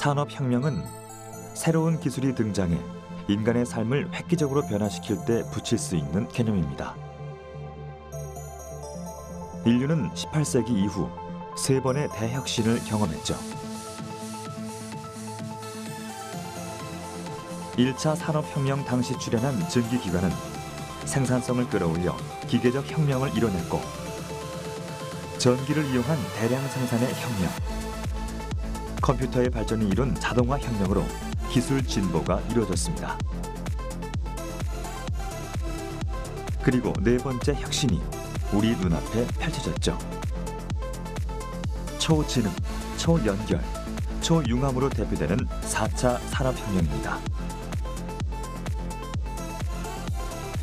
산업혁명은 새로운 기술이 등장해 인간의 삶을 획기적으로 변화시킬 때 붙일 수 있는 개념입니다. 인류는 18세기 이후 세 번의 대혁신을 경험했죠. 1차 산업혁명 당시 출현한 증기기관은 생산성을 끌어올려 기계적 혁명을 이뤄냈고, 전기를 이용한 대량 생산의 혁명, 컴퓨터의 발전이 이룬 자동화 혁명으로 기술 진보가 이루어졌습니다. 그리고 네 번째 혁신이 우리 눈앞에 펼쳐졌죠. 초지능, 초연결, 초융합으로 대표되는 4차 산업혁명입니다.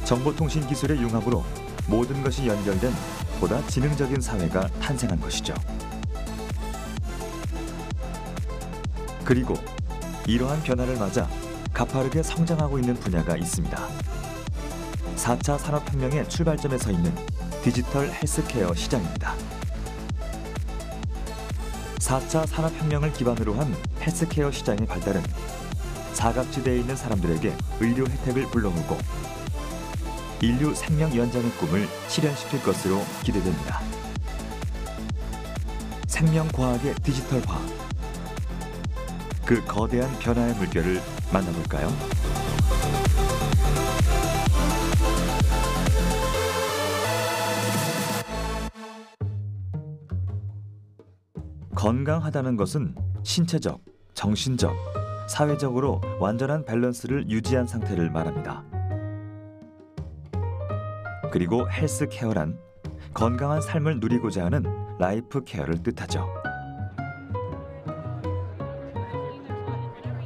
정보통신 기술의 융합으로 모든 것이 연결된 보다 지능적인 사회가 탄생한 것이죠. 그리고 이러한 변화를 맞아 가파르게 성장하고 있는 분야가 있습니다. 4차 산업혁명의 출발점에 서 있는 디지털 헬스케어 시장입니다. 4차 산업혁명을 기반으로 한 헬스케어 시장의 발달은 사각지대에 있는 사람들에게 의료 혜택을 불러오고 인류 생명 연장의 꿈을 실현시킬 것으로 기대됩니다. 생명과학의 디지털화, 그 거대한 변화의 물결을 만나볼까요? 건강하다는 것은 신체적, 정신적, 사회적으로 완전한 밸런스를 유지한 상태를 말합니다. 그리고 헬스케어란 건강한 삶을 누리고자 하는 라이프 케어를 뜻하죠.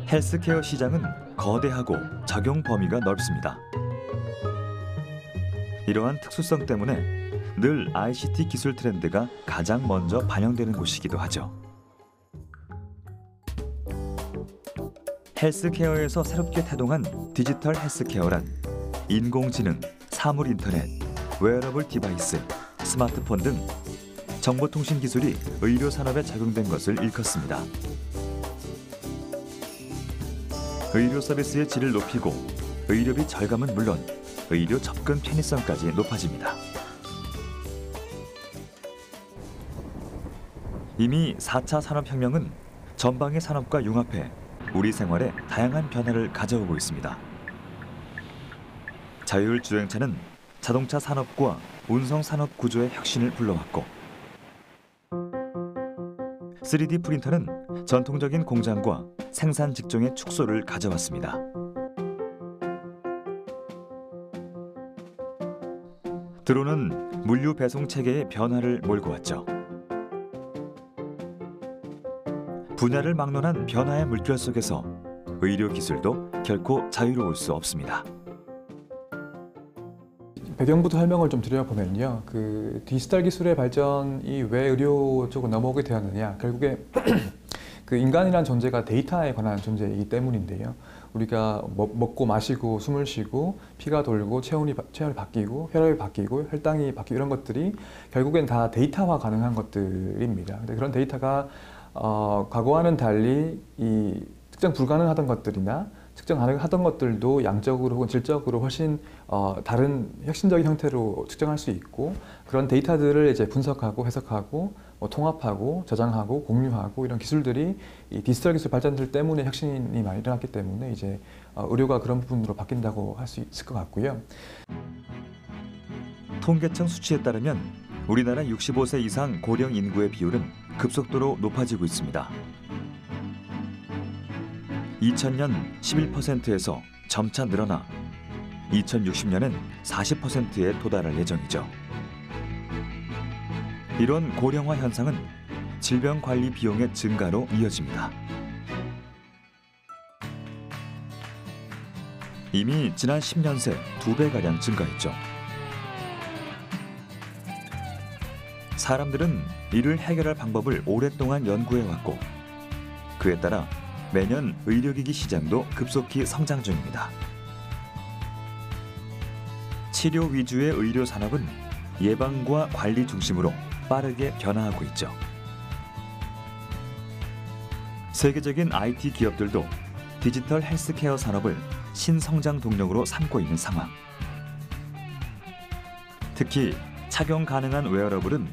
헬스케어 시장은 거대하고 적용 범위가 넓습니다. 이러한 특수성 때문에 늘 ICT 기술 트렌드가 가장 먼저 반영되는 곳이기도 하죠. 헬스케어에서 새롭게 태동한 디지털 헬스케어란 인공지능, 사물 인터넷, 웨어러블 디바이스, 스마트폰 등 정보통신 기술이 의료 산업에 적용된 것을 일컫습니다. 의료 서비스의 질을 높이고 의료비 절감은 물론 의료 접근 편의성까지 높아집니다. 이미 4차 산업혁명은 전방의 산업과 융합해 우리 생활에 다양한 변화를 가져오고 있습니다. 자율주행차는 자동차 산업과 운송 산업 구조의 혁신을 불러왔고, 3D 프린터는 전통적인 공장과 생산 직종의 축소를 가져왔습니다. 드론은 물류 배송 체계의 변화를 몰고 왔죠. 분야를 막론한 변화의 물결 속에서 의료 기술도 결코 자유로울 수 없습니다. 배경부터 설명을 좀 드려보면요, 그 디지털 기술의 발전이 왜 의료 쪽으로 넘어오게 되었느냐, 결국에 그 인간이란 존재가 데이터에 관한 존재이기 때문인데요. 우리가 먹고 마시고 숨을 쉬고 피가 돌고 체온이 바뀌고 혈압이 바뀌고 혈당이 바뀌고 이런 것들이 결국엔 다 데이터화 가능한 것들입니다. 근데 그런 데이터가 과거와는 달리 이 측정 불가능하던 것들이나 측정 가능하던 것들도 양적으로 혹은 질적으로 훨씬 다른 혁신적인 형태로 측정할 수 있고, 그런 데이터들을 이제 분석하고 해석하고 통합하고 저장하고 공유하고 이런 기술들이 이 디지털 기술 발전들 때문에 혁신이 많이 일어났기 때문에 이제 의료가 그런 부분으로 바뀐다고 할 수 있을 것 같고요. 통계청 수치에 따르면 우리나라 65세 이상 고령 인구의 비율은 급속도로 높아지고 있습니다. 2000년 11%에서 점차 늘어나 2060년엔 40%에 도달할 예정이죠. 이런 고령화 현상은 질병 관리 비용의 증가로 이어집니다. 이미 지난 10년 새 2배가량 증가했죠. 사람들은 이를 해결할 방법을 오랫동안 연구해왔고, 그에 따라 매년 의료기기 시장도 급속히 성장 중입니다. 치료 위주의 의료 산업은 예방과 관리 중심으로 빠르게 변화하고 있죠. 세계적인 IT 기업들도 디지털 헬스케어 산업을 신성장 동력으로 삼고 있는 상황. 특히 착용 가능한 웨어러블은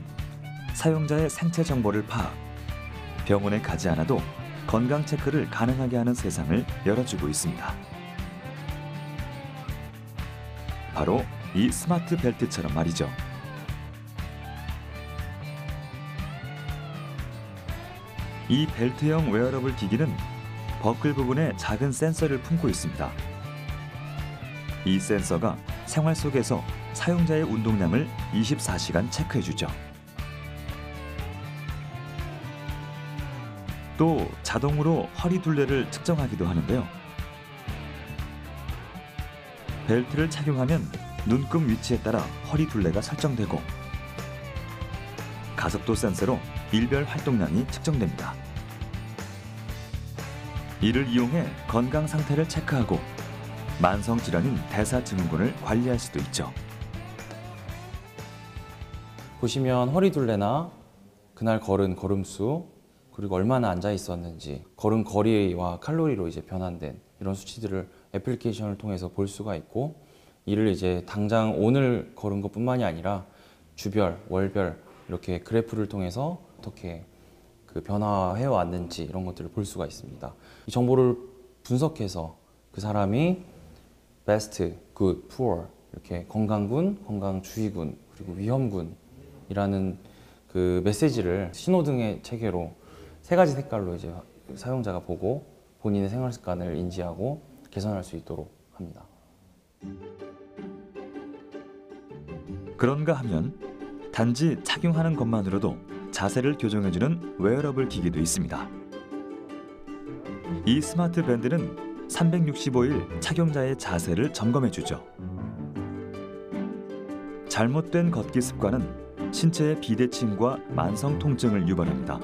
사용자의 생체 정보를 파악, 병원에 가지 않아도 건강 체크를 가능하게 하는 세상을 열어주고 있습니다. 바로 이 스마트 벨트처럼 말이죠. 이 벨트형 웨어러블 기기는 버클 부분에 작은 센서를 품고 있습니다. 이 센서가 생활 속에서 사용자의 운동량을 24시간 체크해주죠. 또 자동으로 허리 둘레를 측정하기도 하는데요. 벨트를 착용하면 눈금 위치에 따라 허리 둘레가 설정되고 가속도 센서로 일별 활동량이 측정됩니다. 이를 이용해 건강 상태를 체크하고 만성 질환인 대사증후군을 관리할 수도 있죠. 보시면 허리 둘레나 그날 걸은 걸음수, 그리고 얼마나 앉아 있었는지, 걸은 거리와 칼로리로 이제 변환된 이런 수치들을 애플리케이션을 통해서 볼 수가 있고, 이를 이제 당장 오늘 걸은 것뿐만이 아니라 주별, 월별 이렇게 그래프를 통해서 어떻게 그 변화해 왔는지 이런 것들을 볼 수가 있습니다. 이 정보를 분석해서 그 사람이 best, good, poor 이렇게 건강군, 건강주의군, 그리고 위험군이라는 그 메시지를 신호등의 체계로 3가지 색깔로 이제 사용자가 보고 본인의 생활 습관을 인지하고 개선할 수 있도록 합니다. 그런가 하면 단지 착용하는 것만으로도 자세를 교정해주는 웨어러블 기기도 있습니다. 이 스마트 밴드는 365일 착용자의 자세를 점검해주죠. 잘못된 걷기 습관은 신체의 비대칭과 만성 통증을 유발합니다.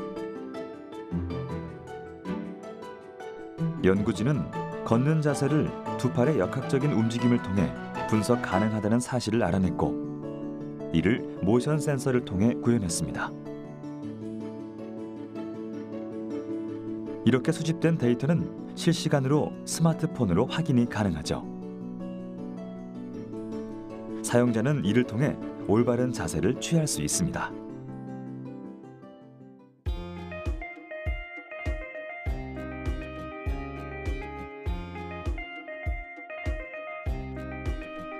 연구진은 걷는 자세를 두 팔의 역학적인 움직임을 통해 분석 가능하다는 사실을 알아냈고, 이를 모션 센서를 통해 구현했습니다. 이렇게 수집된 데이터는 실시간으로 스마트폰으로 확인이 가능하죠. 사용자는 이를 통해 올바른 자세를 취할 수 있습니다.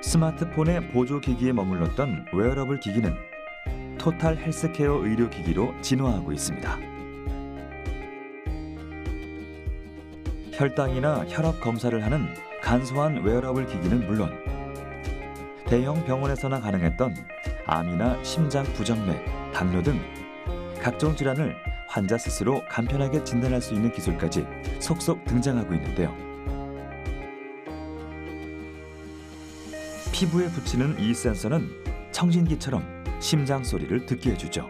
스마트폰의 보조기기에 머물렀던 웨어러블 기기는 토탈 헬스케어 의료기기로 진화하고 있습니다. 혈당이나 혈압 검사를 하는 간소한 웨어러블 기기는 물론 대형 병원에서나 가능했던 암이나 심장 부정맥, 당뇨 등 각종 질환을 환자 스스로 간편하게 진단할 수 있는 기술까지 속속 등장하고 있는데요. 피부에 붙이는 이 센서는 청진기처럼 심장 소리를 듣게 해주죠.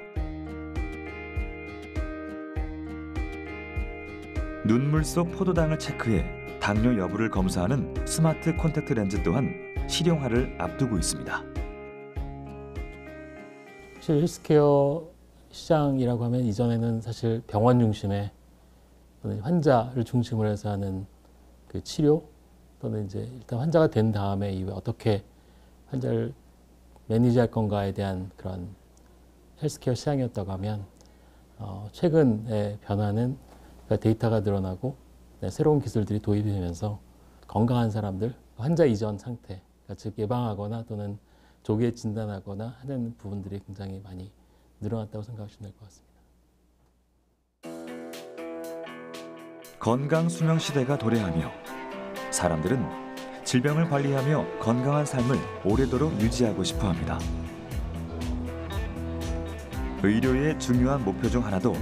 눈물 속 포도당을 체크해 당뇨 여부를 검사하는 스마트 콘택트 렌즈 또한 실용화를 앞두고 있습니다. 사실 헬스케어 시장이라고 하면 이전에는 사실 병원 중심의 또는 환자를 중심으로 해서 하는 그 치료 또는 이제 일단 환자가 된 다음에 이후에 어떻게 환자를 매니지할 건가에 대한 그런 헬스케어 시장이었다고 하면 최근의 변화는 데이터가 늘어나고 새로운 기술들이 도입이 되면서 건강한 사람들, 환자 이전 상태, 즉 예방하거나 또는 조기에 진단하거나 하는 부분들이 굉장히 많이 늘어났다고 생각하시면 될 것 같습니다. 건강 수명 시대가 도래하며 사람들은 질병을 관리하며 건강한 삶을 오래도록 유지하고 싶어 합니다. 의료의 중요한 목표 중 하나도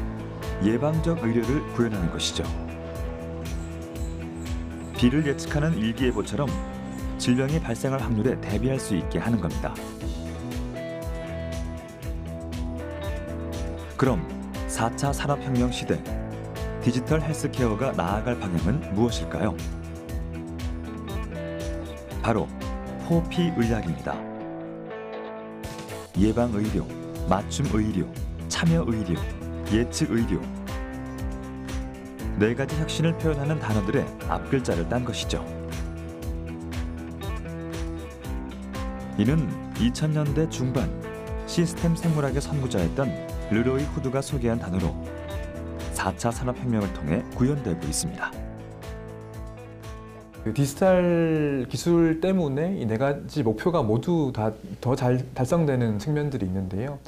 예방적 의료를 구현하는 것이죠. 비를 예측하는 일기예보처럼 질병이 발생할 확률에 대비할 수 있게 하는 겁니다. 그럼 4차 산업혁명 시대 디지털 헬스케어가 나아갈 방향은 무엇일까요? 바로 호피의학입니다. 예방의료, 맞춤의료, 참여의료, 예측의료. 네 가지 혁신을 표현하는 단어들의 앞글자를 딴 것이죠. 이는 2000년대 중반 시스템 생물학의 선구자였던 르로이 후드가 소개한 단어로 4차 산업혁명을 통해 구현되고 있습니다. 그 디지털 기술 때문에 이 네 가지 목표가 모두 다 더 잘 달성되는 측면들이 있는데요.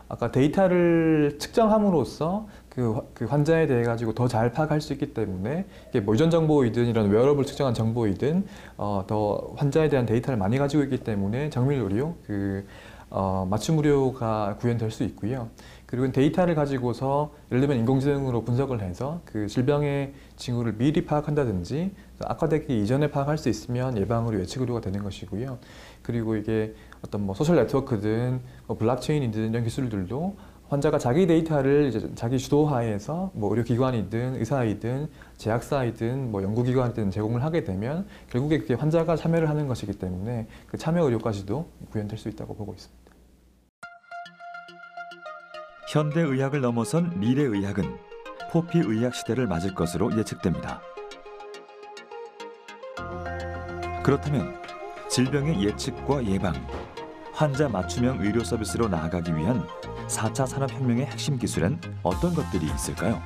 아까 데이터를 측정함으로써 그 환자에 대해 가지고 더 잘 파악할 수 있기 때문에 이게 뭐 유전 정보이든 이런 웨어러블 측정한 정보이든 더 환자에 대한 데이터를 많이 가지고 있기 때문에 정밀 의료, 맞춤 의료가 구현될 수 있고요. 그리고 데이터를 가지고서 예를 들면 인공지능으로 분석을 해서 그 질병의 징후를 미리 파악한다든지 악화되기 이전에 파악할 수 있으면 예방으로 예측 의료가 되는 것이고요. 그리고 이게 어떤 뭐 소셜 네트워크든 블록체인이든 이런 기술들도 환자가 자기 데이터를 이제 자기 주도하에서 뭐 의료기관이든 의사이든 제약사이든 뭐 연구기관이든 제공을 하게 되면 결국에 그게 환자가 참여를 하는 것이기 때문에 그 참여 의료까지도 구현될 수 있다고 보고 있습니다. 현대의학을 넘어선 미래의학은 포피의학 시대를 맞을 것으로 예측됩니다. 그렇다면 질병의 예측과 예방, 환자 맞춤형 의료 서비스로 나아가기 위한 4차 산업혁명의 핵심 기술엔 어떤 것들이 있을까요?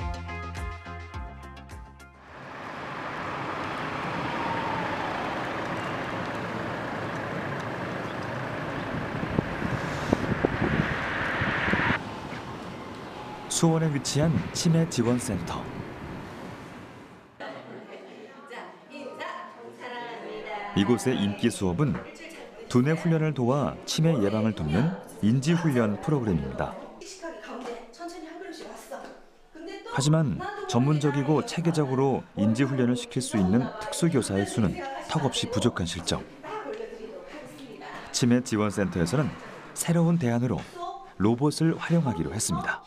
수원에 위치한 치매 지원센터. 이곳의 인기 수업은 두뇌 훈련을 도와 치매 예방을 돕는 인지훈련 프로그램입니다. 하지만 전문적이고 체계적으로 인지훈련을 시킬 수 있는 특수교사의 수는 턱없이 부족한 실정. 치매 지원센터에서는 새로운 대안으로 로봇을 활용하기로 했습니다.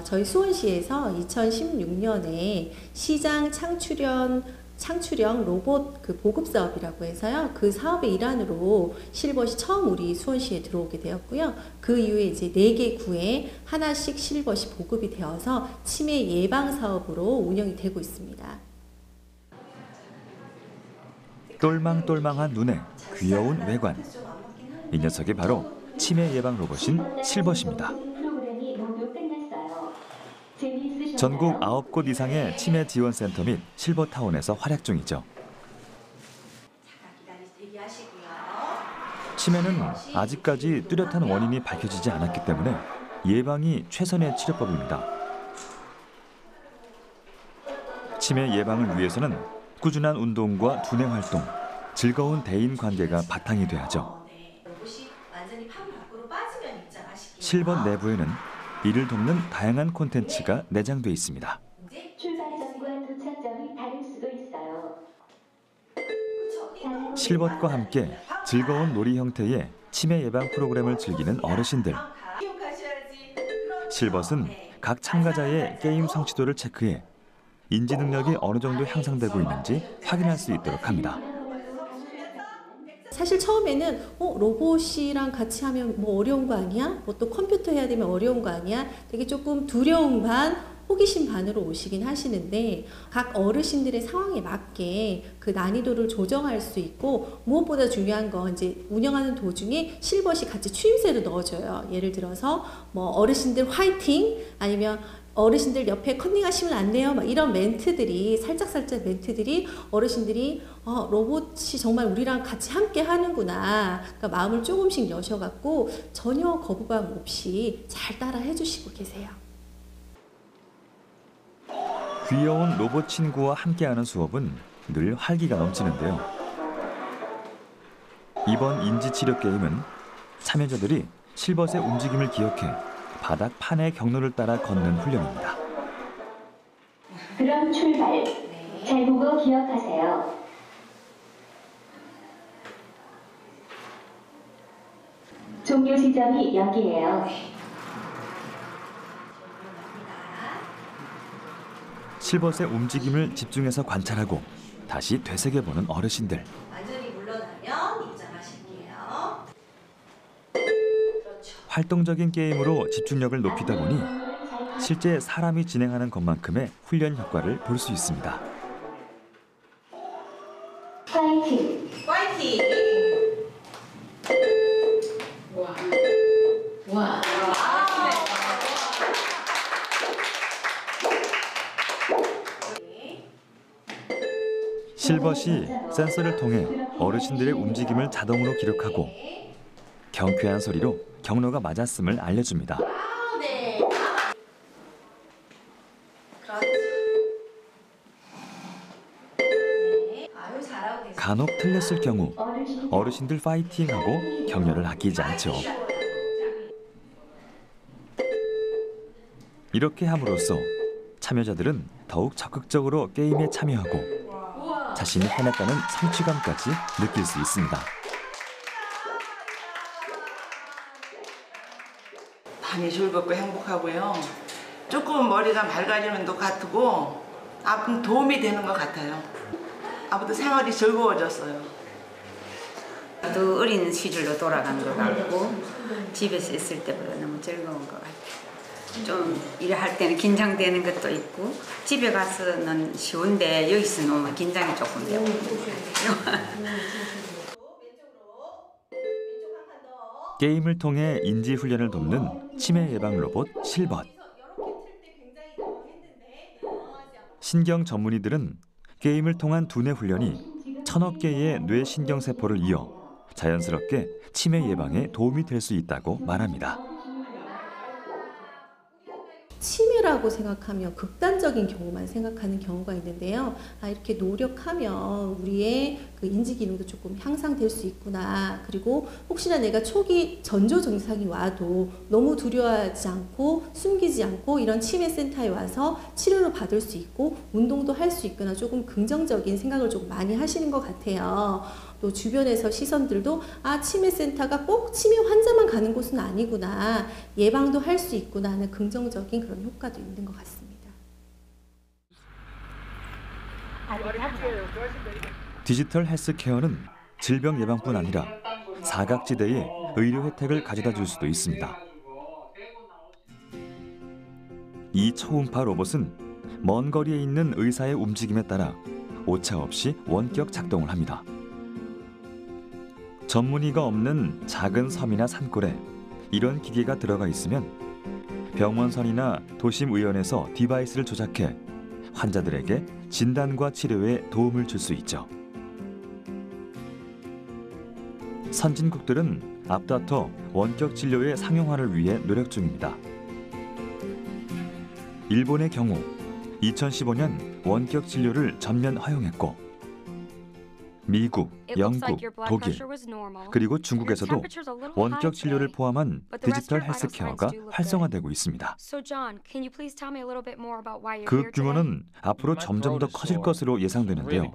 저희 수원시에서 2016년에 시장 창출형 로봇 보급 사업이라고 해서요. 그 사업의 일환으로 실벗이 처음 우리 수원시에 들어오게 되었고요. 그 이후에 이제 4개 구에 하나씩 실벗이 보급이 되어서 치매 예방 사업으로 운영이 되고 있습니다. 똘망똘망한 눈에 귀여운 외관. 이 녀석이 바로 치매 예방 로봇인 실벗입니다. 전국 9곳 이상의 치매 지원센터 및 실버타운에서 활약 중이죠. 치매는 아직까지 뚜렷한 원인이 밝혀지지 않았기 때문에 예방이 최선의 치료법입니다. 치매 예방을 위해서는 꾸준한 운동과 두뇌 활동, 즐거운 대인 관계가 바탕이 돼야죠. 실벗 내부에는 이를 돕는 다양한 콘텐츠가 내장돼 있습니다. 출발점과 도착점이 다를 수도 있어요. 실벗과 함께 즐거운 놀이 형태의 치매 예방 프로그램을 즐기는 어르신들. 실벗은 각 참가자의 게임 성취도를 체크해 인지 능력이 어느 정도 향상되고 있는지 확인할 수 있도록 합니다. 사실 처음에는 로봇이랑 같이 하면 뭐 어려운 거 아니야? 뭐 또 컴퓨터 해야 되면 어려운 거 아니야? 되게 조금 두려움 반, 호기심 반으로 오시긴 하시는데 각 어르신들의 상황에 맞게 그 난이도를 조정할 수 있고 무엇보다 중요한 건 이제 운영하는 도중에 실벗이 같이 추임새도 넣어줘요. 예를 들어서 뭐 어르신들 화이팅 아니면 어르신들 옆에 컨닝하시면 안 돼요. 막 이런 멘트들이 살짝 멘트들이 어르신들이 로봇이 정말 우리랑 같이 함께 하는구나. 그러니까 마음을 조금씩 여셔갖고 전혀 거부감 없이 잘 따라 해주시고 계세요. 귀여운 로봇 친구와 함께하는 수업은 늘 활기가 넘치는데요. 이번 인지치료 게임은 참여자들이 실벗의 움직임을 기억해 바닥 판의 경로를 따라 걷는 훈련입니다. 그럼 출발. 잘 보고 기억하세요. 종료 지점이 여기예요. 실벗의 움직임을 집중해서 관찰하고 다시 되새겨보는 어르신들. 완전히 물러나면 입장하실게요. 활동적인 게임으로 집중력을 높이다 보니 실제 사람이 진행하는 것만큼의 훈련 효과를 볼 수 있습니다. 파이팅! 파이팅! 와. 실벗이 센서를 통해 어르신들의 움직임을 자동으로 기록하고 경쾌한 소리로 경로가 맞았음을 알려줍니다. 간혹 틀렸을 경우 어르신들 파이팅하고 격려를 아끼지 않죠. 이렇게 함으로써 참여자들은 더욱 적극적으로 게임에 참여하고 자신이 해냈다는 성취감까지 느낄 수 있습니다. 많이 즐겁고 행복하고요. 조금 머리가 맑아지는 것 같고 아무튼 도움이 되는 것 같아요. 아무튼 생활이 즐거워졌어요. 또 어린 시절로 돌아간 것 같고 집에서 있을 때보다 너무 즐거운 것 같아요. 좀 일할 때는 긴장되는 것도 있고 집에 가서는 쉬운데 여기서 너무 긴장이 조금 되고 게임을 통해 인지 훈련을 돕는 치매 예방 로봇 실벗. 신경 전문의들은 게임을 통한 두뇌 훈련이 1000억 개의 뇌 신경 세포를 이어 자연스럽게 치매 예방에 도움이 될 수 있다고 말합니다. 치매라고 생각하면 극단적인 경우만 생각하는 경우가 있는데요. 이렇게 노력하면 우리의 그 인지 기능도 조금 향상될 수 있구나. 그리고 혹시나 내가 초기 전조 증상이 와도 너무 두려워하지 않고 숨기지 않고 이런 치매 센터에 와서 치료를 받을 수 있고 운동도 할 수 있구나. 조금 긍정적인 생각을 좀 많이 하시는 것 같아요. 또 주변에서 시선들도 치매 센터가 꼭 치매 환자만 가는 곳은 아니구나. 예방도 할 수 있구나 하는 긍정적인 그런 효과도 있는 것 같습니다. 디지털 헬스케어는 질병 예방뿐 아니라 사각지대에 의료 혜택을 가져다 줄 수도 있습니다. 이 초음파 로봇은 먼 거리에 있는 의사의 움직임에 따라 오차 없이 원격 작동을 합니다. 전문의가 없는 작은 섬이나 산골에 이런 기계가 들어가 있으면 병원선이나 도심의원에서 디바이스를 조작해 환자들에게 진단과 치료에 도움을 줄 수 있죠. 선진국들은 앞다퉈 원격 진료의 상용화를 위해 노력 중입니다. 일본의 경우 2015년 원격 진료를 전면 허용했고 미국, 영국, 독일, 그리고 중국에서도 원격 진료를 포함한 디지털 헬스케어가 활성화되고 있습니다. 그 규모는 앞으로 점점 더 커질 것으로 예상되는데요.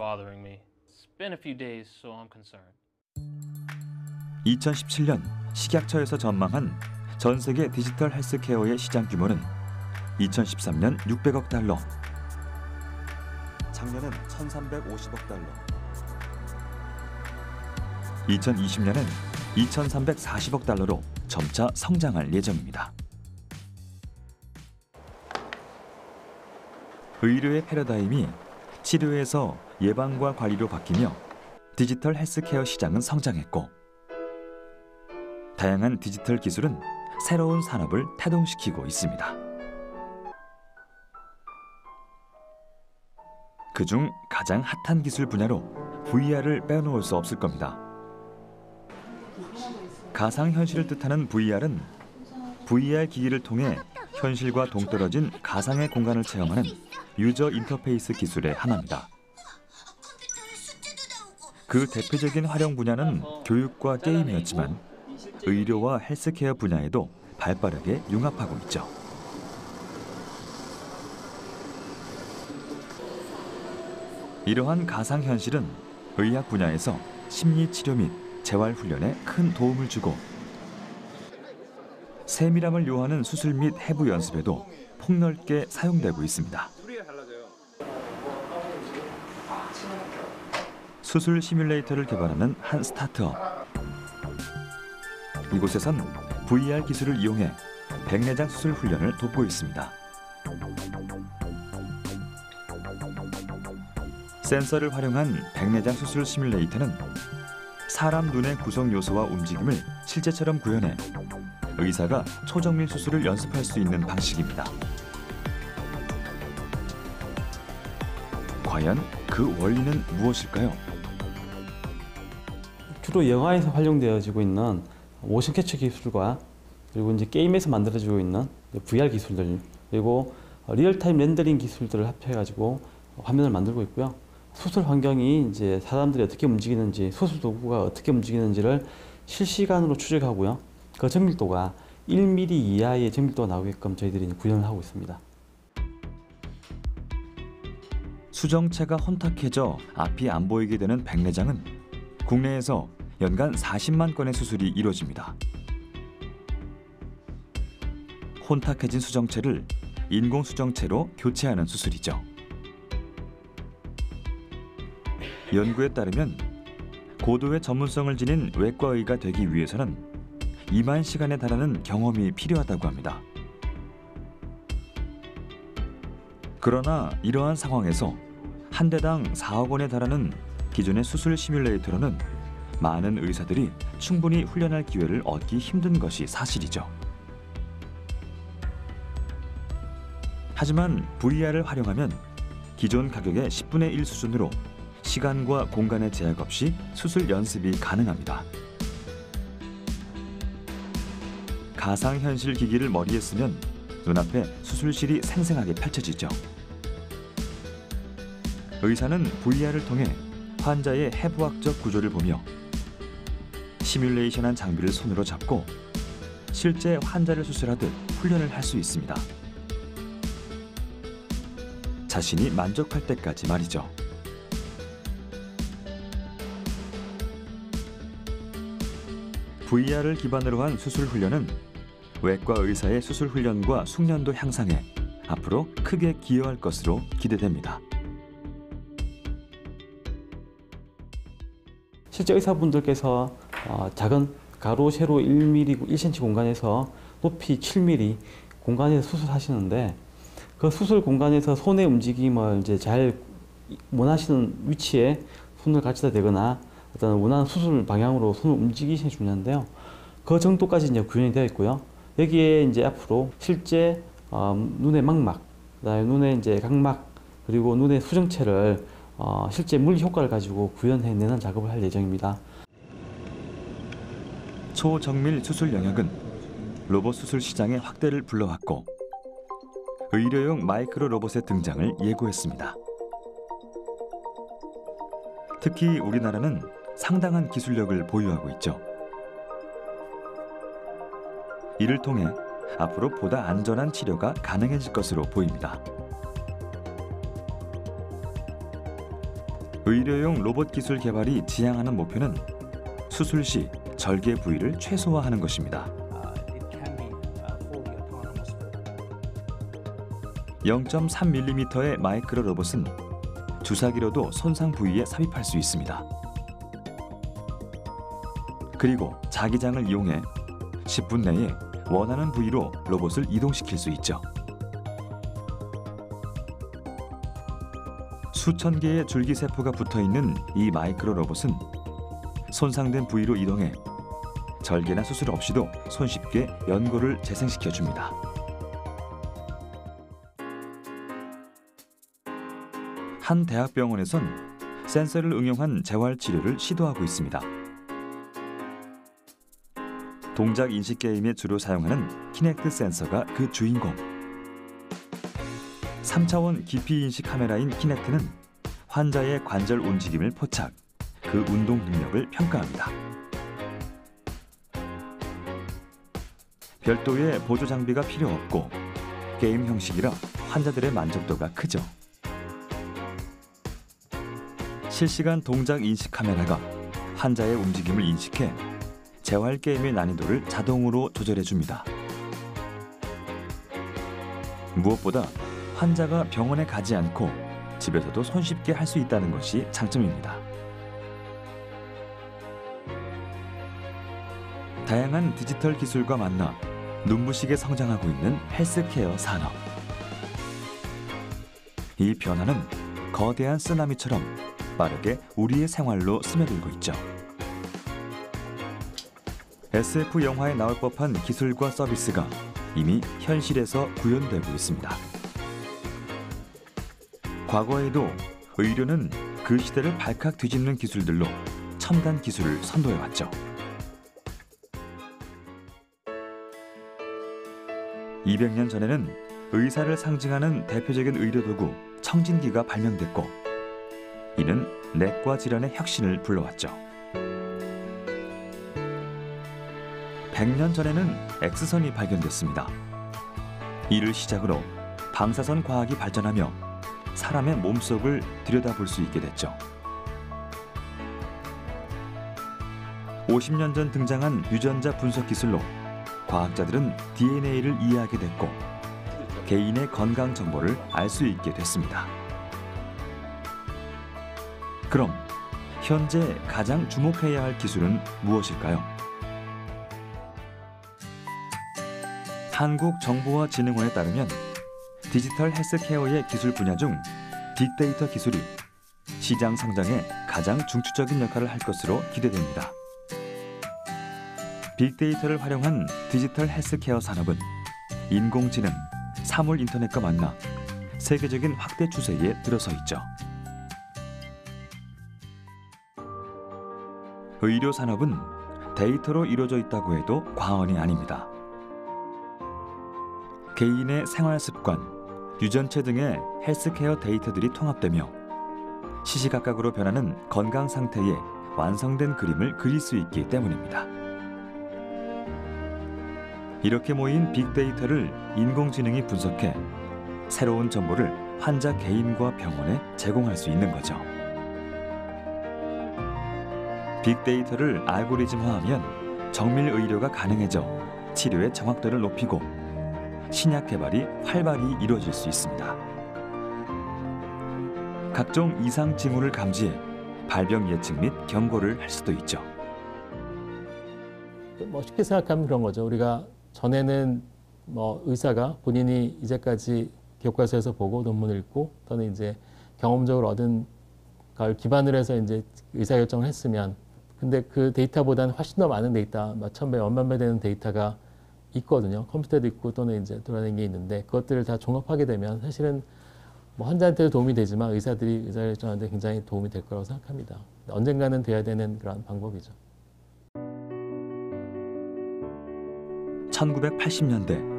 2017년 식약처에서 전망한 전 세계 디지털 헬스케어의 시장 규모는 2013년 600억 달러, 작년엔 1350억 달러, 2020년엔 2340억 달러로 점차 성장할 예정입니다. 의료의 패러다임이 치료에서 예방과 관리로 바뀌며 디지털 헬스케어 시장은 성장했고 다양한 디지털 기술은 새로운 산업을 태동시키고 있습니다. 그중 가장 핫한 기술 분야로 VR을 빼놓을 수 없을 겁니다. 가상현실을 뜻하는 VR은 VR 기기를 통해 현실과 동떨어진 가상의 공간을 체험하는 유저 인터페이스 기술의 하나입니다. 그 대표적인 활용 분야는 교육과 게임이었지만 의료와 헬스케어 분야에도 발빠르게 융합하고 있죠. 이러한 가상현실은 의학 분야에서 심리치료 및 재활훈련에 큰 도움을 주고 세밀함을 요하는 수술 및 해부 연습에도 폭넓게 사용되고 있습니다. 수술 시뮬레이터를 개발하는 한 스타트업. 이곳에선 VR 기술을 이용해 백내장 수술 훈련을 돕고 있습니다. 센서를 활용한 백내장 수술 시뮬레이터는 사람 눈의 구성 요소와 움직임을 실제처럼 구현해 의사가 초정밀 수술을 연습할 수 있는 방식입니다. 과연 그 원리는 무엇일까요? 주로 영화에서 활용되어지고 있는 모션 캡처 기술과 그리고 이제 게임에서 만들어지고 있는 VR 기술들 그리고 리얼타임 렌더링 기술들을 합해가지고 화면을 만들고 있고요. 수술 환경이 이제 사람들이 어떻게 움직이는지, 수술 도구가 어떻게 움직이는지를 실시간으로 추적하고요. 그 정밀도가 1mm 이하의 정밀도가 나오게끔 저희들이 구현을 하고 있습니다. 수정체가 혼탁해져 앞이 안 보이게 되는 백내장은 국내에서 연간 40만 건의 수술이 이루어집니다. 혼탁해진 수정체를 인공 수정체로 교체하는 수술이죠. 연구에 따르면 고도의 전문성을 지닌 외과의가 되기 위해서는 2만 시간에 달하는 경험이 필요하다고 합니다. 그러나 이러한 상황에서 한 대당 4억 원에 달하는 기존의 수술 시뮬레이터로는 많은 의사들이 충분히 훈련할 기회를 얻기 힘든 것이 사실이죠. 하지만 VR을 활용하면 기존 가격의 10분의 1 수준으로 시간과 공간의 제약 없이 수술 연습이 가능합니다. 가상현실 기기를 머리에 쓰면 눈앞에 수술실이 생생하게 펼쳐지죠. 의사는 VR을 통해 환자의 해부학적 구조를 보며 시뮬레이션한 장비를 손으로 잡고 실제 환자를 수술하듯 훈련을 할 수 있습니다. 자신이 만족할 때까지 말이죠. VR을 기반으로 한 수술 훈련은 외과 의사의 수술 훈련과 숙련도 향상에 앞으로 크게 기여할 것으로 기대됩니다. 실제 의사분들께서 작은 가로, 세로 1mm, 1cm 공간에서 높이 7mm 공간에서 수술하시는데 그 수술 공간에서 손의 움직임을 이제 잘 원하시는 위치에 손을 갖다 대거나 어떤 원하는 수술 방향으로 손을 움직이시는 게 중요한데요. 그 정도까지 이제 구현이 되어 있고요. 여기에 이제 앞으로 실제 눈의 망막, 그다음에 눈의 이제 각막, 그리고 눈의 수정체를 실제 물리 효과를 가지고 구현해내는 작업을 할 예정입니다. 초정밀 수술 영역은 로봇 수술 시장의 확대를 불러왔고 의료용 마이크로 로봇의 등장을 예고했습니다. 특히 우리나라는 상당한 기술력을 보유하고 있죠. 이를 통해 앞으로 보다 안전한 치료가 가능해질 것으로 보입니다. 의료용 로봇 기술 개발이 지향하는 목표는 수술 시 절개 부위를 최소화하는 것입니다. 0.3mm의 마이크로 로봇은 주사기로도 손상 부위에 삽입할 수 있습니다. 그리고 자기장을 이용해 10분 내에 원하는 부위로 로봇을 이동시킬 수 있죠. 수천 개의 줄기세포가 붙어있는 이 마이크로 로봇은 손상된 부위로 이동해 절개나 수술 없이도 손쉽게 연골을 재생시켜줍니다. 한 대학병원에선 센서를 응용한 재활치료를 시도하고 있습니다. 동작 인식 게임에 주로 사용하는 키넥트 센서가 그 주인공. 3차원 깊이 인식 카메라인 키넥트는 환자의 관절 움직임을 포착, 그 운동 능력을 평가합니다. 별도의 보조 장비가 필요 없고 게임 형식이라 환자들의 만족도가 크죠. 실시간 동작 인식 카메라가 환자의 움직임을 인식해 재활 게임의 난이도를 자동으로 조절해줍니다. 무엇보다 환자가 병원에 가지 않고 집에서도 손쉽게 할 수 있다는 것이 장점입니다. 다양한 디지털 기술과 만나 눈부시게 성장하고 있는 헬스케어 산업. 이 변화는 거대한 쓰나미처럼 빠르게 우리의 생활로 스며들고 있죠. SF 영화에 나올 법한 기술과 서비스가 이미 현실에서 구현되고 있습니다. 과거에도 의료는 그 시대를 발칵 뒤집는 기술들로 첨단 기술을 선도해왔죠. 200년 전에는 의사를 상징하는 대표적인 의료도구 청진기가 발명됐고 이는 내과 질환의 혁신을 불러왔죠. 100년 전에는 X선이 발견됐습니다. 이를 시작으로 방사선 과학이 발전하며 사람의 몸속을 들여다볼 수 있게 됐죠. 50년 전 등장한 유전자 분석 기술로 과학자들은 DNA를 이해하게 됐고 개인의 건강 정보를 알 수 있게 됐습니다. 그럼 현재 가장 주목해야 할 기술은 무엇일까요? 한국정보화진흥원에 따르면 디지털 헬스케어의 기술 분야 중 빅데이터 기술이 시장 성장에 가장 중추적인 역할을 할 것으로 기대됩니다. 빅데이터를 활용한 디지털 헬스케어 산업은 인공지능, 사물 인터넷과 만나 세계적인 확대 추세에 들어서 있죠. 의료 산업은 데이터로 이루어져 있다고 해도 과언이 아닙니다. 개인의 생활 습관, 유전체 등의 헬스케어 데이터들이 통합되며 시시각각으로 변하는 건강 상태에 완성된 그림을 그릴 수 있기 때문입니다. 이렇게 모인 빅데이터를 인공지능이 분석해 새로운 정보를 환자 개인과 병원에 제공할 수 있는 거죠. 빅데이터를 알고리즘화하면 정밀 의료가 가능해져 치료의 정확도를 높이고 신약 개발이 활발히 이루어질 수 있습니다. 각종 이상 징후를 감지해 발병 예측 및 경고를 할 수도 있죠. 쉽게 생각하면 그런 거죠. 우리가 전에는 의사가 본인이 이제까지 교과서에서 보고 논문을 읽고 또는 이제 경험적으로 얻은 걸 기반으로 해서 이제 의사결정을 했으면 근데 그 데이터보다는 훨씬 더 많은 데이터, 몇 천 배, 몇만 배 되는 데이터가 있거든요. 컴퓨터도 있고 또는 이제 돌아다니는 게 있는데 그것들을 다 종합하게 되면 사실은 환자한테도 도움이 되지만 의사들이 의사결정하는데 굉장히 도움이 될 거라고 생각합니다. 언젠가는 돼야 되는 그런 방법이죠. 1980년대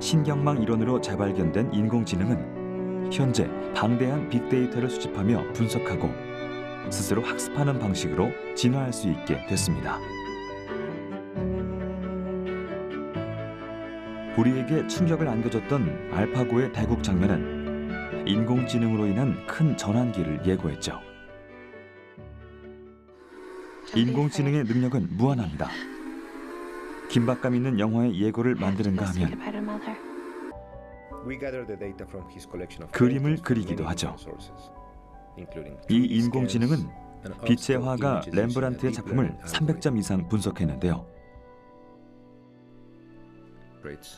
신경망 이론으로 재발견된 인공지능은 현재 방대한 빅데이터를 수집하며 분석하고 스스로 학습하는 방식으로 진화할 수 있게 됐습니다. 우리에게 충격을 안겨줬던 알파고의 대국 장면은 인공지능으로 인한 큰 전환기를 예고했죠. 인공지능의 능력은 무한합니다. 긴박감 있는 영화의 예고를 만드는가 하면 그림을 그리기도 하죠. 이 인공지능은 빛의 화가 렘브란트의 작품을 300점 이상 분석했는데요.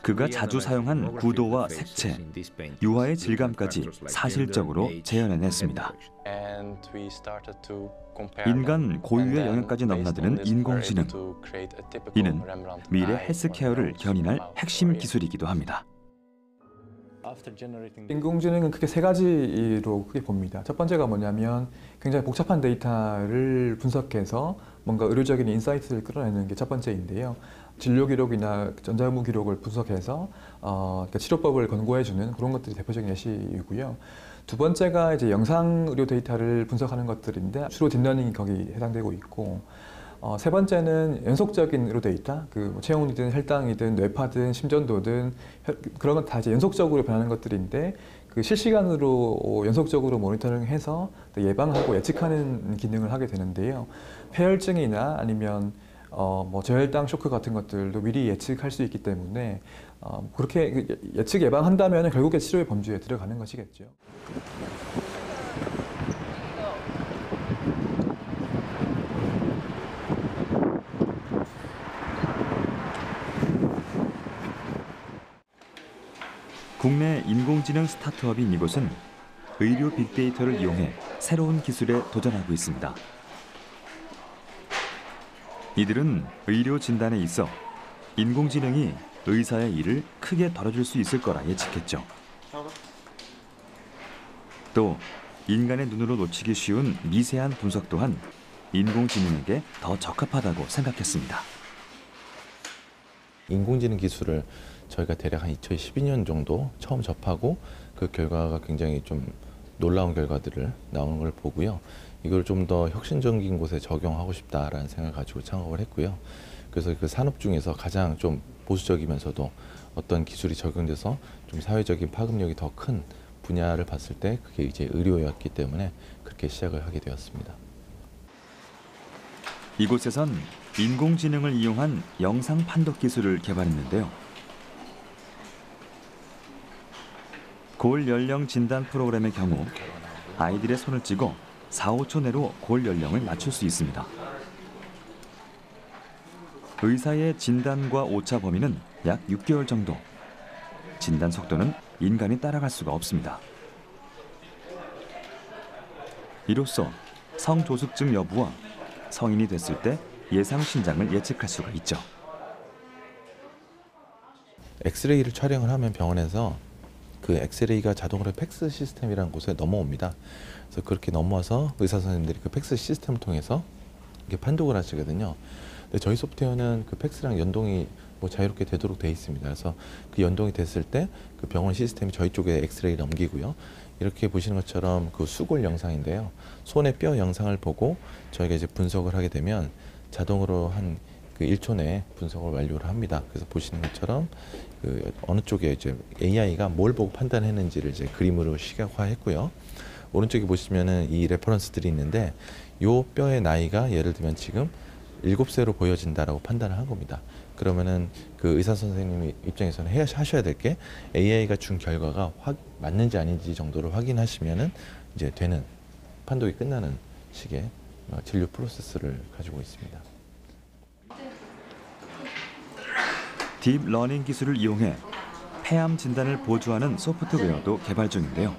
그가 자주 사용한 구도와 색채, 유화의 질감까지 사실적으로 재현해냈습니다. 인간 고유의 영역까지 넘나드는 인공지능. 이는 미래 헬스케어를 견인할 핵심 기술이기도 합니다. 인공지능은 크게 세 가지로 크게 봅니다. 첫 번째가 뭐냐면 굉장히 복잡한 데이터를 분석해서 뭔가 의료적인 인사이트를 끌어내는 게 첫 번째인데요. 진료 기록이나 전자의무 기록을 분석해서 치료법을 권고해주는 그런 것들이 대표적인 예시이고요. 두 번째가 이제 영상 의료 데이터를 분석하는 것들인데 주로 딥러닝이 거기 해당되고 있고, 세 번째는 연속적인 의료 데이터, 체온이든 혈당이든 뇌파든 심전도든 그런 건 다 이제 연속적으로 변하는 것들인데 실시간으로 연속적으로 모니터링해서 예방하고 예측하는 기능을 하게 되는데요. 폐혈증이나 아니면 저혈당 쇼크 같은 것들도 미리 예측할 수 있기 때문에 그렇게 예측 예방한다면 결국에 치료의 범주에 들어가는 것이겠죠. 국내 인공지능 스타트업인 이곳은 의료 빅데이터를 이용해 새로운 기술에 도전하고 있습니다. 이들은 의료 진단에 있어 인공지능이 의사의 일을 크게 덜어줄 수 있을 거라 예측했죠. 또 인간의 눈으로 놓치기 쉬운 미세한 분석 또한 인공지능에게 더 적합하다고 생각했습니다. 인공지능 기술을 저희가 대략 한 2012년 정도 처음 접하고 그 결과가 굉장히 좀 놀라운 결과들을 나오는 걸 보고요. 이걸 좀 더 혁신적인 곳에 적용하고 싶다라는 생각을 가지고 창업을 했고요. 그래서 그 산업 중에서 가장 좀 보수적이면서도 어떤 기술이 적용돼서 좀 사회적인 파급력이 더 큰 분야를 봤을 때 그게 이제 의료였기 때문에 그렇게 시작을 하게 되었습니다. 이곳에선 인공지능을 이용한 영상 판독 기술을 개발했는데요. 골 연령 진단 프로그램의 경우 아이들의 손을 찌고 4, 5초 내로 골 연령을 맞출 수 있습니다. 의사의 진단과 오차 범위는 약 6개월 정도. 진단 속도는 인간이 따라갈 수가 없습니다. 이로써 성조숙증 여부와 성인이 됐을 때 예상 신장을 예측할 수가 있죠. 엑스레이를 촬영을 하면 병원에서 그 엑스레이가 자동으로 팩스 시스템이라는 곳에 넘어옵니다. 그래서 그렇게 넘어와서 의사 선생님들이 그 팩스 시스템을 통해서 이렇게 판독을 하시거든요. 근데 저희 소프트웨어는 그 팩스랑 연동이 뭐 자유롭게 되도록 돼 있습니다. 그래서 그 연동이 됐을 때 그 병원 시스템이 저희 쪽에 엑스레이를 넘기고요. 이렇게 보시는 것처럼 그 수골 영상인데요. 손의 뼈 영상을 보고 저희가 이제 분석을 하게 되면 자동으로 한 그 1초 내에 분석을 완료를 합니다. 그래서 보시는 것처럼 그 어느 쪽에 이제 AI가 뭘 보고 판단했는지를 이제 그림으로 시각화했고요. 오른쪽에 보시면은 이 레퍼런스들이 있는데 요 뼈의 나이가 예를 들면 지금 7세로 보여진다라고 판단을 한 겁니다. 그러면은 그 의사 선생님 입장에서는 하셔야 될 게 AI가 준 결과가 맞는지 아닌지 정도를 확인하시면은 이제 되는 판독이 끝나는 식의 진료 프로세스를 가지고 있습니다. 딥러닝 기술을 이용해 폐암 진단을 보조하는 소프트웨어도 개발 중인데요.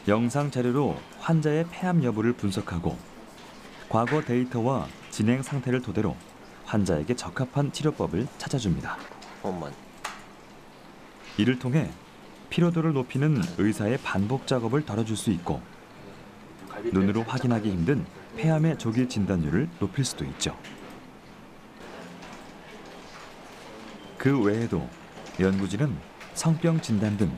영상 자료로 환자의 폐암 여부를 분석하고 과거 데이터와 진행 상태를 토대로 환자에게 적합한 치료법을 찾아줍니다. 이를 통해 피로도를 높이는 의사의 반복 작업을 덜어줄 수 있고 눈으로 확인하기 힘든 폐암의 조기 진단율을 높일 수도 있죠. 그 외에도 연구진은 성병 진단 등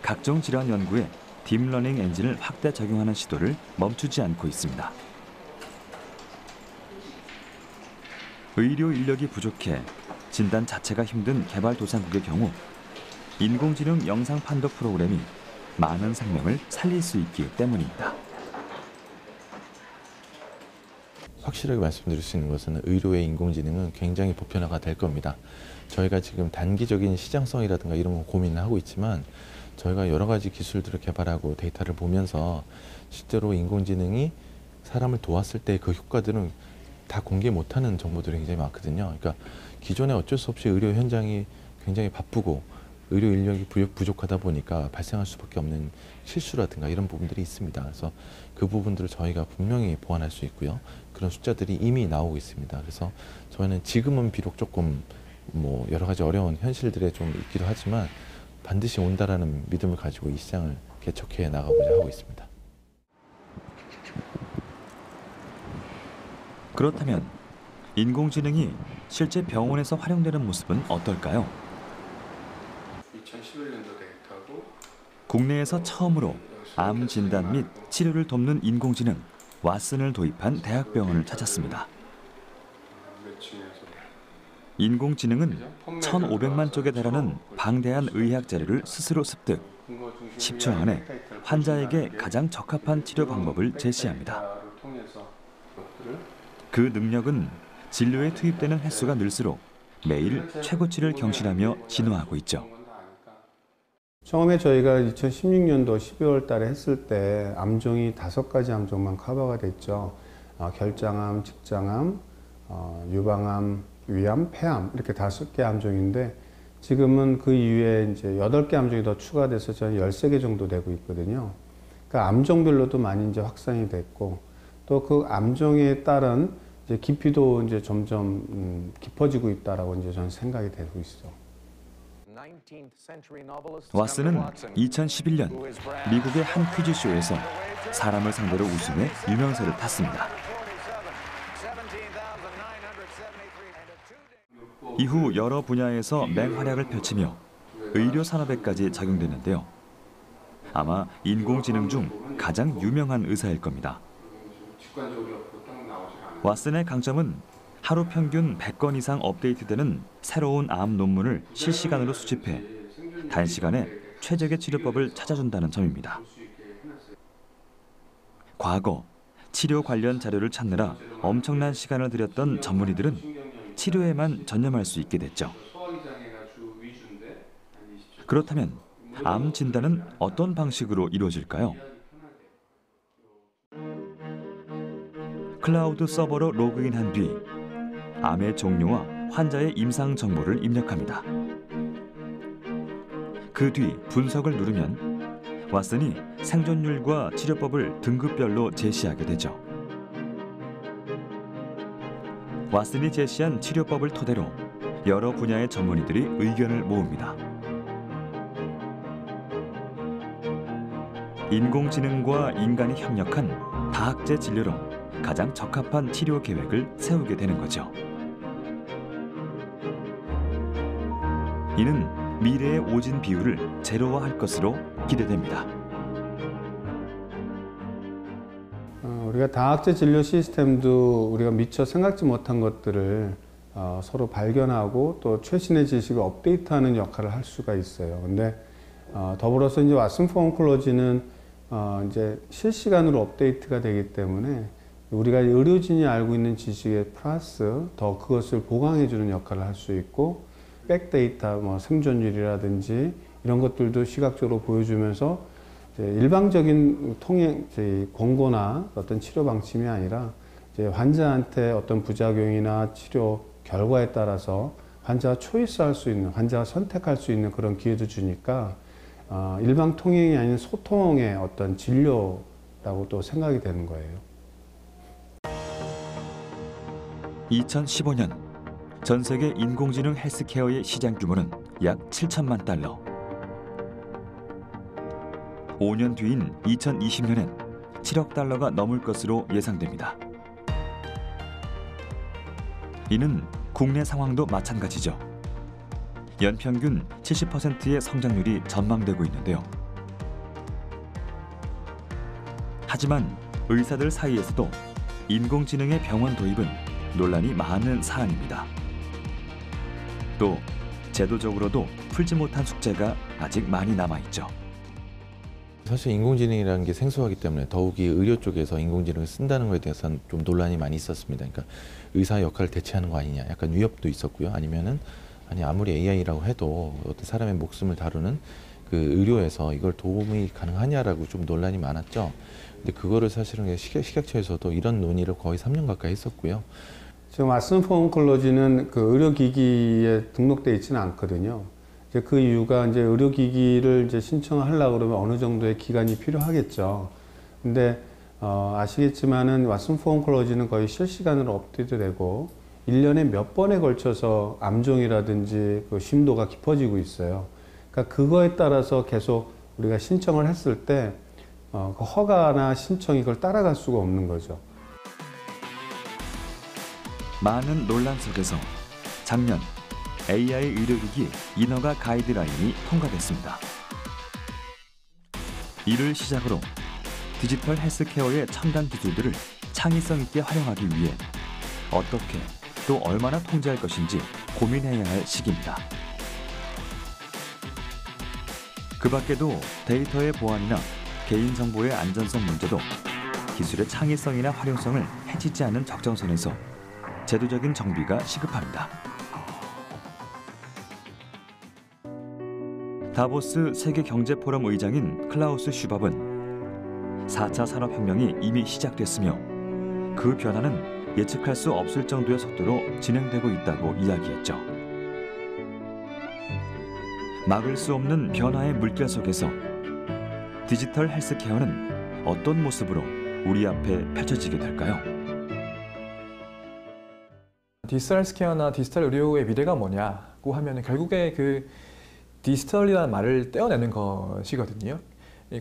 각종 질환 연구에 딥러닝 엔진을 확대 적용하는 시도를 멈추지 않고 있습니다. 의료 인력이 부족해 진단 자체가 힘든 개발도상국의 경우 인공지능 영상 판독 프로그램이 많은 생명을 살릴 수 있기 때문입니다. 확실하게 말씀드릴 수 있는 것은 의료의 인공지능은 굉장히 보편화가 될 겁니다. 저희가 지금 단기적인 시장성이라든가 이런 거 고민을 하고 있지만 저희가 여러 가지 기술들을 개발하고 데이터를 보면서 실제로 인공지능이 사람을 도왔을 때 그 효과들은 다 공개 못하는 정보들이 굉장히 많거든요. 그러니까 기존에 어쩔 수 없이 의료 현장이 굉장히 바쁘고 의료 인력이 부족하다 보니까 발생할 수밖에 없는 실수라든가 이런 부분들이 있습니다. 그래서 그 부분들을 저희가 분명히 보완할 수 있고요. 그런 숫자들이 이미 나오고 있습니다. 그래서 저희는 지금은 비록 조금 뭐 여러 가지 어려운 현실들에 좀 있기도 하지만 반드시 온다라는 믿음을 가지고 이 시장을 개척해 나가고자 하고 있습니다. 그렇다면 인공지능이 실제 병원에서 활용되는 모습은 어떨까요? 2011년도 데이터고 국내에서 처음으로 암 진단 및 치료를 돕는 인공지능 왓슨을 도입한 대학병원을 찾았습니다. 인공지능은 1,500만 쪽에 달하는 방대한 의학 자료를 스스로 습득, 10초 안에 환자에게 가장 적합한 치료 방법을 제시합니다. 그 능력은 진료에 투입되는 횟수가 늘수록 매일 최고치를 경신하며 진화하고 있죠. 처음에 저희가 2016년도 12월 달에 했을 때 암종이 5가지 암종만 커버가 됐죠. 결장암, 직장암, 유방암, 위암, 폐암 이렇게 5개 암종인데 지금은 그 이후에 이제 8개 암종이 더 추가돼서 저희 13개 정도 되고 있거든요. 그러니까 암종별로도 많이 이제 확산이 됐고 또 그 암종에 따른 이제 깊이도 이제 점점 깊어지고 있다라고 이제 저는 생각이 되고 있어. 왓슨은 2011년 미국의 한 퀴즈쇼에서 사람을 상대로 웃음에 유명세를 탔습니다. 이후 여러 분야에서 맹활약을 펼치며 의료 산업에까지 적용되는데요. 아마 인공지능 중 가장 유명한 의사일 겁니다. 왓슨의 강점은 하루 평균 100건 이상 업데이트되는 새로운 암 논문을 실시간으로 수집해 단시간에 최적의 치료법을 찾아준다는 점입니다. 과거 치료 관련 자료를 찾느라 엄청난 시간을 들였던 전문의들은 치료에만 전념할 수 있게 됐죠. 그렇다면 암 진단은 어떤 방식으로 이루어질까요? 클라우드 서버로 로그인한 뒤 암의 종류와 환자의 임상 정보를 입력합니다. 그 뒤 분석을 누르면 왓슨이 생존율과 치료법을 등급별로 제시하게 되죠. 왓슨이 제시한 치료법을 토대로 여러 분야의 전문의들이 의견을 모읍니다. 인공지능과 인간이 협력한 다학제 진료로 가장 적합한 치료 계획을 세우게 되는 거죠. 이는 미래의 오진 비율을 제로화할 것으로 기대됩니다. 우리가 다학제 진료 시스템도 우리가 미처 생각지 못한 것들을 서로 발견하고 또 최신의 지식을 업데이트하는 역할을 할 수가 있어요. 근데 더불어서 이제 왓슨 포 온콜로지는 이제 실시간으로 업데이트가 되기 때문에 우리가 의료진이 알고 있는 지식에 플러스 더 그것을 보강해주는 역할을 할 수 있고 백데이터, 뭐 생존율이라든지 이런 것들도 시각적으로 보여주면서 이제 일방적인 권고나 어떤 치료 방침이 아니라 이제 환자한테 어떤 부작용이나 치료 결과에 따라서 환자가 초이스할 수 있는, 환자가 선택할 수 있는 그런 기회도 주니까 일방 통행이 아닌 소통의 어떤 진료라고 또 생각이 되는 거예요. 2015년 전 세계 인공지능 헬스케어의 시장 규모는 약 7천만 달러. 5년 뒤인 2020년엔 7억 달러가 넘을 것으로 예상됩니다. 이는 국내 상황도 마찬가지죠. 연평균 70%의 성장률이 전망되고 있는데요. 하지만 의사들 사이에서도 인공지능의 병원 도입은 논란이 많은 사안입니다. 또 제도적으로도 풀지 못한 숙제가 아직 많이 남아있죠. 사실 인공지능이라는 게 생소하기 때문에 더욱이 의료 쪽에서 인공지능을 쓴다는 것에 대해서는 좀 논란이 많이 있었습니다. 그러니까 의사 역할을 대체하는 거 아니냐, 약간 위협도 있었고요. 아니 아무리 AI라고 해도 어떤 사람의 목숨을 다루는 그 의료에서 이걸 도움이 가능하냐라고 좀 논란이 많았죠. 근데 그거를 사실은 식약처에서도 이런 논의를 거의 3년 가까이 했었고요. 지금 왓슨 포 온콜로지는 그 의료기기에 등록되어 있지는 않거든요. 이제 그 이유가 이제 의료기기를 이제 신청하려고 그러면 어느 정도의 기간이 필요하겠죠. 근데 아시겠지만은 왓슨 포 온콜로지는 거의 실시간으로 업데이트되고 1년에 몇 번에 걸쳐서 암종이라든지 그 심도가 깊어지고 있어요. 그러니까 그거에 따라서 계속 우리가 신청을 했을 때 그 허가나 신청이 그걸 따라갈 수가 없는 거죠. 많은 논란 속에서 작년 AI 의료기기 인허가 가이드라인이 통과됐습니다. 이를 시작으로 디지털 헬스케어의 첨단 기술들을 창의성 있게 활용하기 위해 어떻게 또 얼마나 통제할 것인지 고민해야 할 시기입니다. 그 밖에도 데이터의 보안이나 개인정보의 안전성 문제도 기술의 창의성이나 활용성을 해치지 않는 적정선에서 제도적인 정비가 시급합니다. 다보스 세계경제포럼 의장인 클라우스 슈밥은 4차 산업혁명이 이미 시작됐으며 그 변화는 예측할 수 없을 정도의 속도로 진행되고 있다고 이야기했죠. 막을 수 없는 변화의 물결 속에서 디지털 헬스케어는 어떤 모습으로 우리 앞에 펼쳐지게 될까요? 디지털 헬스케어나 디지털 의료의 미래가 뭐냐고 하면 결국에 그 디지털이라는 말을 떼어내는 것이거든요.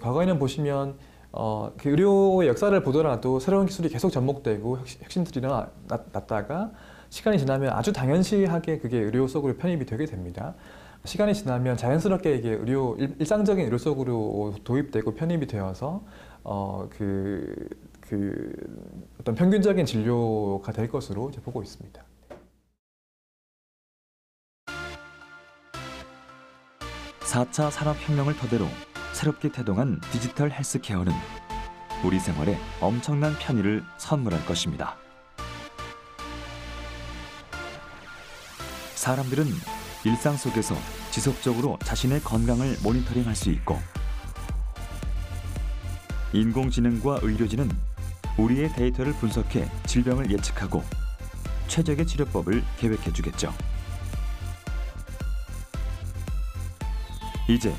과거에는 보시면 그 의료의 역사를 보더라도 새로운 기술이 계속 접목되고 혁신들이 일어났다가 시간이 지나면 아주 당연시하게 그게 의료 속으로 편입이 되게 됩니다. 시간이 지나면 자연스럽게 이게 일상적인 의료 속으로 도입되고 편입이 되어서 어떤 평균적인 진료가 될 것으로 이제 보고 있습니다. (4차) 산업혁명을 토대로 새롭게 태동한 디지털 헬스케어는 우리 생활에 엄청난 편의를 선물할 것입니다. 사람들은 일상 속에서 지속적으로 자신의 건강을 모니터링할 수 있고, 인공지능과 의료진은 우리의 데이터를 분석해 질병을 예측하고 최적의 치료법을 계획해 주겠죠. 이제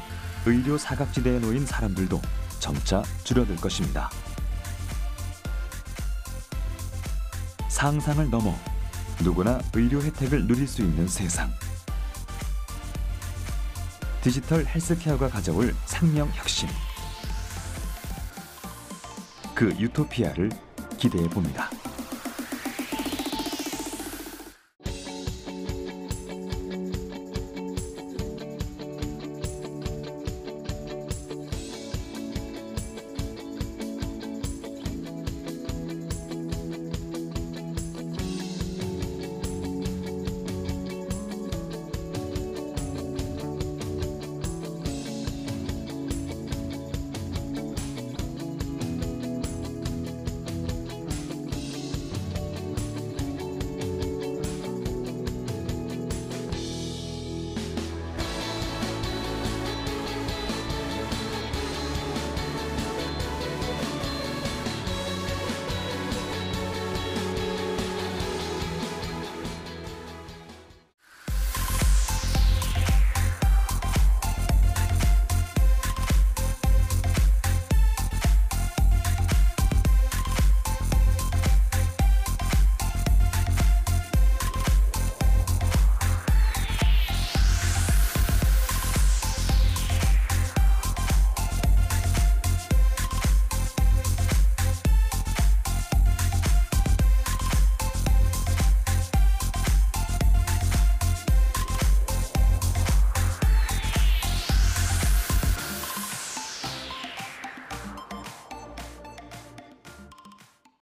의료 사각지대에 놓인 사람들도 점차 줄어들 것입니다. 상상을 넘어 누구나 의료 혜택을 누릴 수 있는 세상. 디지털 헬스케어가 가져올 생명 혁신. 그 유토피아를 기대해 봅니다.